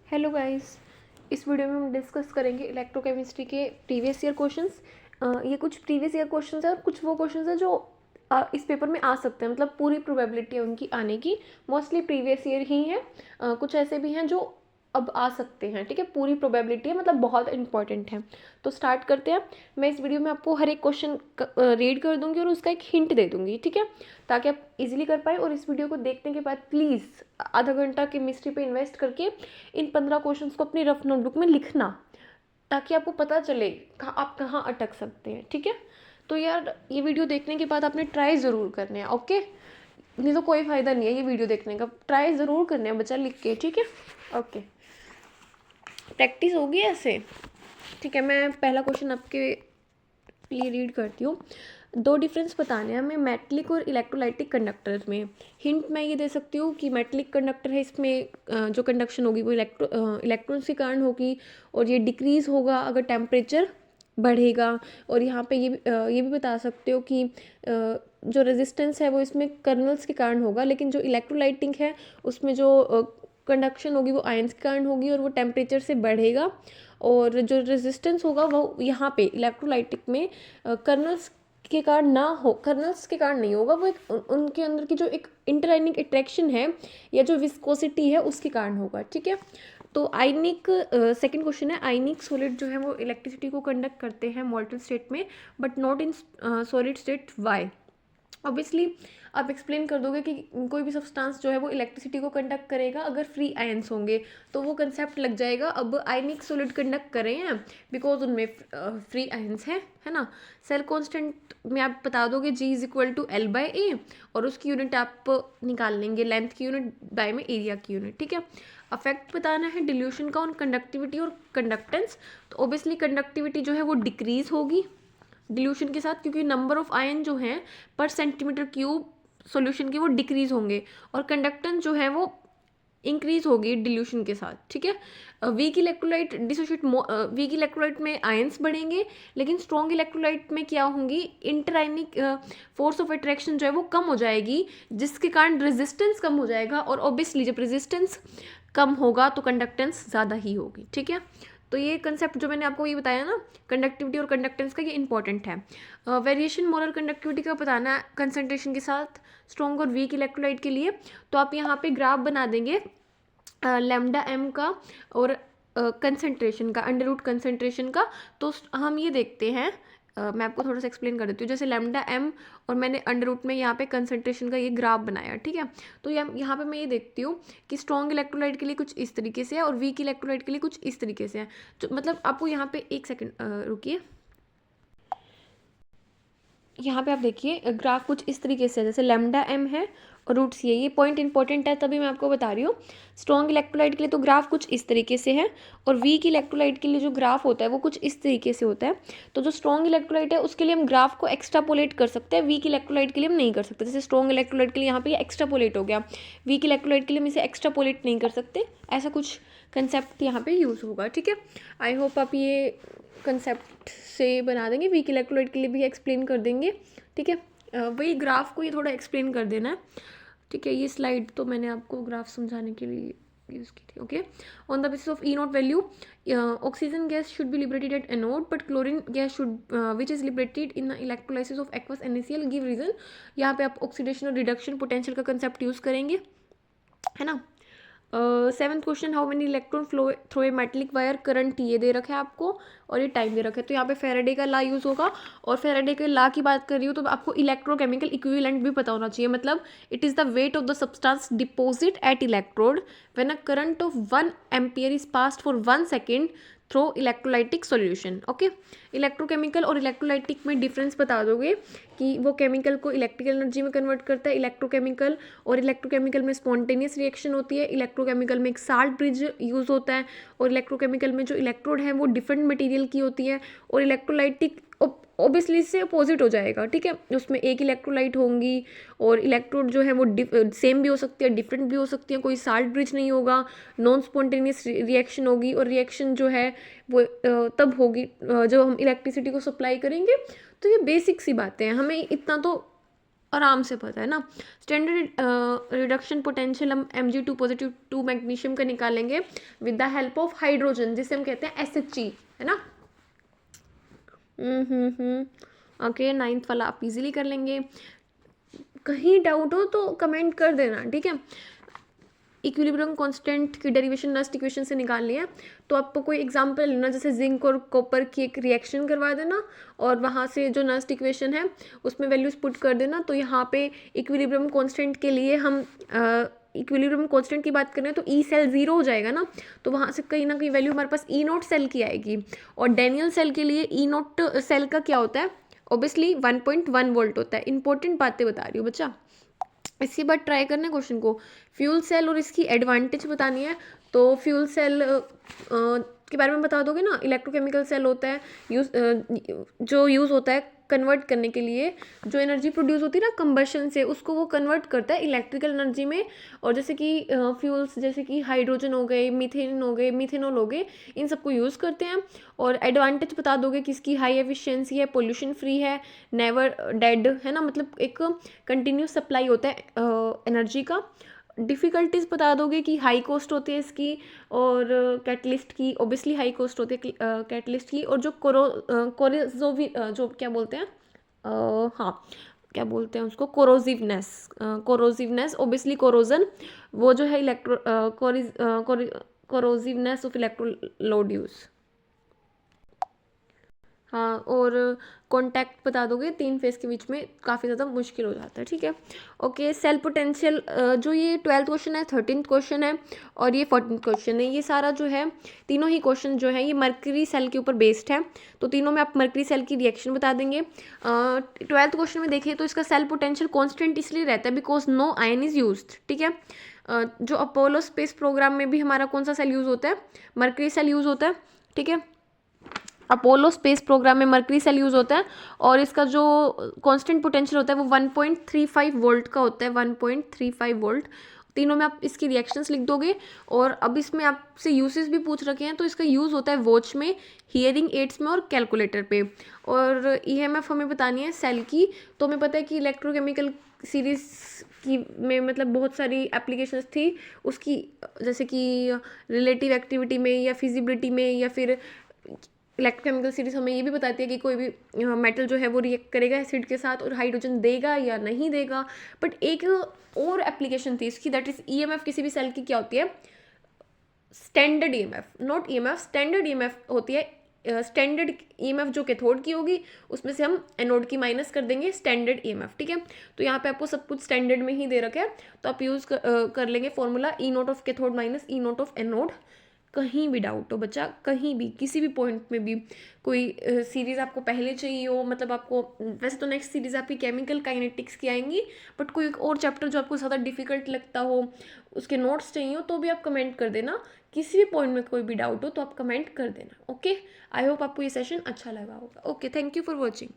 Hello guys, इस video में हम डिस्कस करेंगे इलेक्ट्रोकेमिस्ट्री के प्रीवियस ईयर क्वेश्चंस। ये कुछ प्रीवियस ईयर क्वेश्चंस है और कुछ वो क्वेश्चंस है जो इस पेपर में आ सकते हैं, मतलब पूरी प्रोबेबिलिटी है उनकी आने की। मोस्टली प्रीवियस ईयर ही हैं। कुछ ऐसे भी हैं जो अब आ सकते हैं, ठीक है। पूरी प्रोबेबिलिटी है, मतलब बहुत इंपॉर्टेंट है। तो स्टार्ट करते हैं। मैं इस वीडियो में आपको हर एक क्वेश्चन रीड कर दूंगी और उसका एक हिंट दे दूंगी, ठीक है, ताकि आप इजीली कर पाए। और इस वीडियो को देखने के बाद प्लीज़ आधा घंटा केमिस्ट्री पे इन्वेस्ट करके इन 15 क्वेश्चंस को अपनी रफ नोटबुक में लिखना, ताकि आपको पता चले आप कहाँ अटक सकते हैं, ठीक है। तो यार, ये वीडियो देखने के बाद आपने ट्राई ज़रूर करने हैं, ओके। नहीं तो कोई फ़ायदा नहीं है ये वीडियो देखने का। ट्राई ज़रूर करने हैं बच्चा, लिख के, ठीक है। ओके, प्रैक्टिस होगी ऐसे, ठीक है। मैं पहला क्वेश्चन आपके लिए रीड करती हूँ। दो डिफरेंस बताने हैं हमें मेटलिक और इलेक्ट्रोलाइटिक कंडक्टर में। हिंट मैं ये दे सकती हूँ कि मेटलिक कंडक्टर है, इसमें जो कंडक्शन होगी वो इलेक्ट्रॉन्स के कारण होगी, और ये डिक्रीज़ होगा अगर टेम्परेचर बढ़ेगा। और यहाँ पे ये भी बता सकते हो कि जो रेजिस्टेंस है वो इसमें कर्नल्स के कारण होगा, लेकिन जो इलेक्ट्रोलाइटिक है उसमें जो कंडक्शन होगी वो आयंस के कारण होगी और वो टेम्परेचर से बढ़ेगा। और जो रेजिस्टेंस होगा वो यहाँ पे इलेक्ट्रोलाइटिक में कर्नल्स के कारण ना हो, कर्नल्स के कारण नहीं होगा, वो एक उनके अंदर की जो एक इंटरआयनिक अट्रैक्शन है या जो विस्कोसिटी है उसके कारण होगा, ठीक है। तो आयनिक, सेकंड क्वेश्चन है, आयनिक सॉलिड जो है वो इलेक्ट्रिसिटी को कंडक्ट करते हैं मॉल्टन स्टेट में but not in solid state, why. Obviously आप एक्सप्लेन कर दोगे कि कोई भी सब्सटेंस जो है वो इलेक्ट्रिसिटी को कंडक्ट करेगा अगर फ्री आयंस होंगे, तो वो कंसेप्ट लग जाएगा। अब आयनिक सॉलिड कंडक्ट कर रहे हैं बिकॉज उनमें फ्री आयंस है ना। सेल कांस्टेंट में आप बता दोगे G=L/A, और उसकी यूनिट आप निकाल लेंगे, लेंथ की यूनिट, बाय में एरिया की यूनिट, ठीक है। अफेक्ट बताना है डिल्यूशन का ऑन कंडक्टिविटी और कंडक्टेंस। तो ऑब्वियसली कंडक्टिविटी जो है वो डिक्रीज होगी डिल्यूशन के साथ, क्योंकि नंबर ऑफ आयन जो हैं पर सेंटीमीटर क्यूब सॉल्यूशन के वो डिक्रीज होंगे, और कंडक्टेंस जो है वो इंक्रीज होगी डिल्यूशन के साथ, ठीक है। Weak electrolyte dissociate, weak electrolyte में आयंस बढ़ेंगे, लेकिन स्ट्रॉन्ग इलेक्ट्रोलाइट में क्या होंगी, इंटरआयनिक फोर्स ऑफ अट्रैक्शन जो है वो कम हो जाएगी, जिसके कारण रेजिस्टेंस कम हो जाएगा, और ऑब्वियसली जब रेजिस्टेंस कम होगा तो कंडक्टेंस ज़्यादा ही होगी, ठीक है। तो ये कंसेप्ट जो मैंने आपको ये बताया ना, कंडक्टिविटी और कंडक्टेंस का, ये इंपॉर्टेंट है। वेरिएशन मोलर कंडक्टिविटी का बताना है कंसंट्रेशन के साथ स्ट्रॉन्ग और वीक इलेक्ट्रोलाइट के लिए। तो आप यहाँ पे ग्राफ बना देंगे लैम्डा एम का और कंसंट्रेशन का, अंडर रूट कंसंट्रेशन का। तो हम ये देखते हैं, मैं आपको थोड़ा सा एक्सप्लेन कर देती हूँ। जैसे लैम्डा एम और मैंने अंडर रूट में यहाँ पे कंसंट्रेशन का ये ग्राफ बनाया, ठीक है। तो यहाँ पे मैं ये देखती हूँ कि स्ट्रॉन्ग इलेक्ट्रोलाइट के लिए कुछ इस तरीके से है और वीक इलेक्ट्रोलाइट के लिए कुछ इस तरीके से है। तो मतलब आपको यहाँ पे एक सेकेंड रुकिए, यहाँ पे आप देखिए ग्राफ कुछ इस तरीके से है, जैसे लैम्डा एम है और रूट सी है। ये पॉइंट इंपॉर्टेंट है, तभी मैं आपको बता रही हूँ। स्ट्रॉन्ग इलेक्ट्रोलाइट के लिए तो ग्राफ कुछ इस तरीके से है, और वीक इलेक्ट्रोलाइट के लिए जो ग्राफ होता है वो कुछ इस तरीके से होता है। तो जो स्ट्रॉन्ग इलेक्ट्रोलाइट है उसके लिए हम ग्राफ को एक्स्ट्रापोलेट कर सकते हैं, वीक इलेक्ट्रोलाइट के लिए हम नहीं कर सकते। जैसे स्ट्रॉन्ग इलेक्ट्रोलाइट के लिए यहाँ पे एक्स्ट्रापोलेट हो गया, वीक इलेक्ट्रोलाइट के लिए हम इसे एक्स्ट्रापोलेट नहीं कर सकते। ऐसा कुछ कंसेप्ट यहाँ पे यूज़ होगा, ठीक है। आई होप आप ये कंसेप्ट से बना देंगे। वीक इलेक्ट्रोलाइट के लिए भी एक्सप्लेन कर देंगे, ठीक है। वही ग्राफ को ये थोड़ा एक्सप्लेन कर देना है, ठीक है। ये स्लाइड तो मैंने आपको ग्राफ समझाने के लिए यूज़ की थी, okay. On the basis of E nought value, oxygen gas should be liberated at anode but chlorine gas should which is liberated in the electrolysis of aqueous NaCl, give reason. यहाँ पे आप oxidation और reduction potential का concept use करेंगे, है ना। Seventh question, how many electron flow through a metallic wire, current ये दे रखा है आपको और ये टाइम दे रखा है। तो यहाँ पे फेराडे का लॉ यूज़ होगा, और फेराडे के लॉ की बात कर रही हूँ तो आपको इलेक्ट्रोकेमिकल इक्विवेलेंट भी पता होना चाहिए। मतलब it is the weight of the substance deposit at electrode when a current of 1 ampere is passed for 1 second through electrolytic solution, okay. Electrochemical और इलेक्ट्रोलाइटिक में डिफरेंस बता दोगे कि वो केमिकल को इलेक्ट्रिकल एनर्जी में कन्वर्ट करता है, इलेक्ट्रोकेमिकल, और इलेक्ट्रोकेमिकल में स्पॉन्टेनियस रिएक्शन होती है, इलेक्ट्रोकेमिकल में एक साल्ट ब्रिज यूज़ होता है, और इलेक्ट्रोकेमिकल में जो इलेक्ट्रोड है वो डिफरेंट मटेरियल की होती है, और इलेक्ट्रोलाइटिक ऑब्वियसली इससे अपोजिट हो जाएगा, ठीक है। उसमें एक इलेक्ट्रोलाइट होंगी और इलेक्ट्रोड जो है वो सेम भी हो सकती है, डिफरेंट भी हो सकती है, कोई साल्ट ब्रिज नहीं होगा, नॉन स्पॉन्टेनियस रिएक्शन होगी, और रिएक्शन जो है वो तब होगी जब हम इलेक्ट्रिसिटी को सप्लाई करेंगे। तो ये बेसिक सी बातें हैं, हमें इतना तो आराम से पता है ना। स्टैंडर्ड रिडक्शन पोटेंशियल हम Mg2 पॉजिटिव 2 मैग्नीशियम का निकालेंगे with the help of hydrogen, जिसे हम कहते हैं SHG, है ना। ओके, 9th वाला आप इजीली कर लेंगे। कहीं डाउट हो तो कमेंट कर देना, ठीक है। इक्विलिब्रियम कांस्टेंट की डेरिवेशन नस्ट इक्वेशन से निकालनी है, तो आपको कोई एग्जांपल लेना, जैसे जिंक और कॉपर की एक रिएक्शन करवा देना और वहाँ से जो नस्ट इक्वेशन है उसमें वैल्यूज पुट कर देना। तो यहाँ पे इक्विलिब्रियम कांस्टेंट के लिए हम इक्विलिब्रियम कांस्टेंट की बात करें तो ई सेल 0 हो जाएगा ना, तो वहाँ से कहीं ना कहीं वैल्यू हमारे पास ई नोट सेल की आएगी। और डेनियल सेल के लिए ई नोट सेल का क्या होता है, ऑब्वियसली 1.1 वोल्ट होता है। इंपॉर्टेंट बातें बता रही हूँ बच्चा। इसके बाद ट्राई करने क्वेश्चन को फ्यूल सेल और इसकी एडवांटेज बतानी है। तो फ्यूल सेल के बारे में बता दोगे ना। इलेक्ट्रोकेमिकल सेल होता है जो यूज़ होता है कन्वर्ट करने के लिए, जो एनर्जी प्रोड्यूस होती है ना कंबशन से, उसको वो कन्वर्ट करता है इलेक्ट्रिकल एनर्जी में। और जैसे कि फ्यूल्स जैसे कि हाइड्रोजन हो गए, मीथेन हो गए, मिथेनॉल हो गए, इन सबको यूज़ करते हैं। और एडवांटेज बता दोगे कि इसकी हाई एफिशिएंसी है, पोल्यूशन फ्री है, नेवर डेड, है ना, मतलब एक कंटिन्यूस सप्लाई होता है एनर्जी का। डिफ़िकल्टीज़ बता दोगे कि हाई कॉस्ट होती है इसकी, और कैटलिस्ट की ऑब्वियसली हाई कॉस्ट होती है कैटलिस्ट की। और जो कोरोजोवी जो क्या बोलते हैं हाँ क्या बोलते हैं उसको, कोरोजिवनेस ऑब्वियसली कोरोजन, वो जो है कोरोजिवनेस ऑफ इलेक्ट्रोलोड यूज़। हाँ, और कॉन्टैक्ट बता दोगे 3 फेस के बीच में काफ़ी ज़्यादा मुश्किल हो जाता है, ठीक है। ओके, सेल पोटेंशियल जो ये 12th क्वेश्चन है, 13th क्वेश्चन है और ये 14th क्वेश्चन है, ये सारा जो है तीनों ही क्वेश्चन जो है ये मर्करी सेल के ऊपर बेस्ड है। तो तीनों में आप मर्करी सेल की रिएक्शन बता देंगे। 12th क्वेश्चन में देखिए तो इसका सेल पोटेंशियल कॉन्स्टेंट इसलिए रहता है because no ion is use, ठीक है। जो अपोलो स्पेस प्रोग्राम में भी हमारा कौन सा सेल यूज़ होता है, मर्करी सेल यूज़ होता है, ठीक है। अपोलो स्पेस प्रोग्राम में मर्करी सेल यूज़ होता है और इसका जो कांस्टेंट पोटेंशियल होता है वो 1.35 वोल्ट का होता है, 1.35 वोल्ट। तीनों में आप इसकी रिएक्शंस लिख दोगे। और अब इसमें आपसे यूसेस भी पूछ रखे हैं, तो इसका यूज़ होता है वॉच में, हियरिंग एड्स में और कैलकुलेटर पे। और ईएमएफ हमें बतानी है सेल की। तो हमें पता है कि इलेक्ट्रोकेमिकल सीरीज़ की में मतलब बहुत सारी एप्लीकेशंस थी उसकी, जैसे कि रिलेटिव एक्टिविटी में या फिजिबिलिटी में, या फिर इलेक्ट्रोकेमिकल सीरीज हमें ये भी बताती है कि कोई भी मेटल जो है वो रिएक्ट करेगा एसिड के साथ और हाइड्रोजन देगा या नहीं देगा। बट एक और एप्लीकेशन थी इसकी, दैट इज ईएमएफ किसी भी सेल की क्या होती है, standard EMF, not EMF, standard EMF होती है। स्टैंडर्ड ईएमएफ जो कैथोड की होगी उसमें से हम एनोड की माइनस कर देंगे स्टैंडर्ड ईएमएफ, ठीक है। तो यहाँ पे आपको सब कुछ स्टैंडर्ड में ही दे रखा है, तो आप यूज़ कर लेंगे formula E note of cathode minus E note of anode. कहीं भी डाउट हो बच्चा, कहीं भी किसी भी पॉइंट में भी कोई सीरीज़ आपको पहले चाहिए हो, मतलब आपको वैसे तो नेक्स्ट सीरीज़ आपकी केमिकल काइनेटिक्स की आएंगी, बट कोई एक और चैप्टर जो आपको ज़्यादा डिफिकल्ट लगता हो उसके नोट्स चाहिए हो तो भी आप कमेंट कर देना। किसी भी पॉइंट में कोई भी डाउट हो तो आप कमेंट कर देना। ओके, आई होप आपको ये सेशन अच्छा लगा होगा। Okay, thank you for watching.